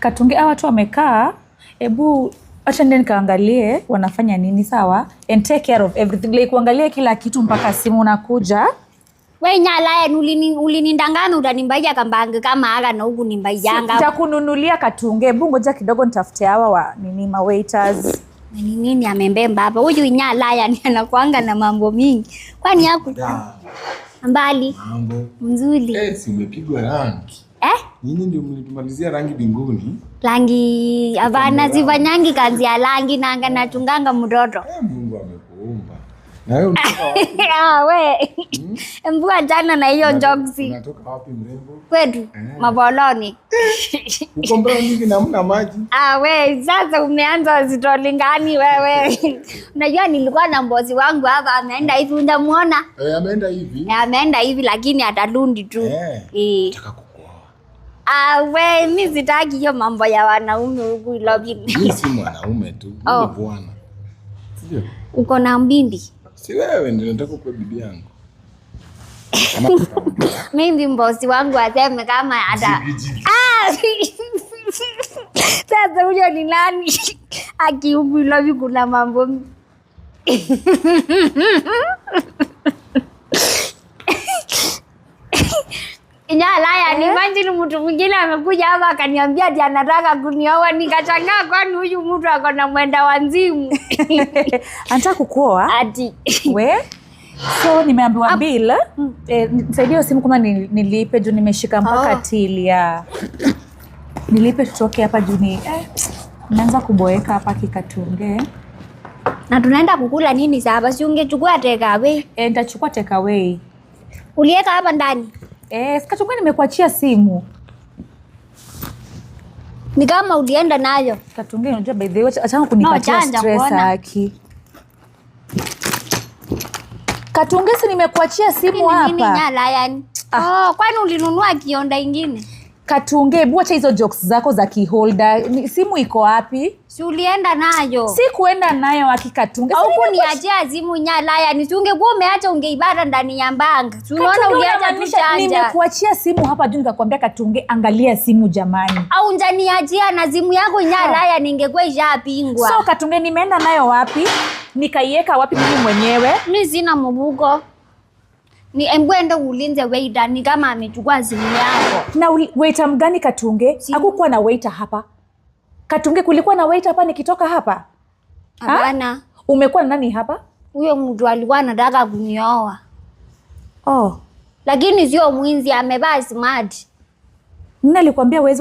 Katunge hawa watu wamekaa. Ebu acha nende nikaangalie wanafanya nini, sawa? And take care of everything. Like kuangalia kila kitu mpaka simu unakuja. Wewe nyala ulinindangana utanimbaia kambange kama aga na huku nimbaiyanga. Nitakununulia Katunge. Ebu ngoja kidogo nitafute hawa wa ma waiters. Nini amembemba hapa? Huyu nyala ni anakuanga na mambo mingi. Kwani yako? Mbali. Mambo. Mzuri. Si umepigwa rangi. Nini ndio mlitumalizia rangi binguni? Rangi avana zivanyangi kazi ya rangi nanga natunganga mtoto. Mungu amekuumba. Na wewe unatoka wapi? Mbua jana na hiyo jokesi. Unatoka wapi mrembo? Kwetu Maboloni. Uko mbele hivi na hamna maji. Sasa umeanza zitolingani wewe. Unajua nilikuwa na mbozi wangu hapa ameenda hivi unjamuona? Ameenda hivi. Ameenda hivi lakini atalundi tu. Nataka kukuoa. Mimi sitaki hiyo mambo ya wanaume huku lobby. Mimi si mwanaume tu, ni bwana. Sio? Uko na mbindi? Si wewe ndio nataka kuwa bibi yangu. Mimi mbosi wangu aseme kama ata. Sasa huyo ni nani? Akiubu lobby kuna mambo. Nyala ni imagine mtu mwingine amekuja hapa akaniambia ati anataka kunioa, nikachangaa kwani huyu mtu ako na mwenda wazimu. Anataka kukuoa? Ati. We? So nimeambiwa bill, nisaidie simu kama nilipe juu nimeshika mpaka tili ya. Nilipe tutoke hapa juu ni naanza kuboeka hapa Kikatunge. Na tunaenda kukula nini sasa? Si ungechukua take away? Nitachukua take away. Uliweka hapa ndani? Katunge nimekuachia simu. Ni kama ulienda nayo. Katunge unajua by the way acha kunipatia stress haki. Katunge si nimekuachia simu hapa. Nini nyala yani? Kwani ulinunua kionda ingine? Katunge, hebu acha hizo jokes zako za keyholder. Simu iko wapi? Si ulienda nayo. Si kuenda nayo Katunge. Au kuniachia simu nyala yani? Si ungekuwa umeacha ungeibada ndani ya mbanga. Si unaona uliacha tu chanja. Nimekuachia simu hapa juu nikakwambia Katunge angalia simu jamani. Au njaniachia na simu yako nyala yani ingekuwa ishapingwa. So Katunge nimeenda nayo wapi? Nikaiweka wapi mimi mwenyewe? Mimi sina mbugo. Ni embwende ulinze waiter ni kama amechukua simu yako. Na waiter mgani Katunge? Hakukuwa na waiter hapa. Katunge kulikuwa na waiter hapa nikitoka hapa? Hapana. Umekuwa na nani hapa? Huyo mtu alikuwa anataka kunioa. Oh. Lakini sio mwizi, amevaa smart. Nani alikwambia wewe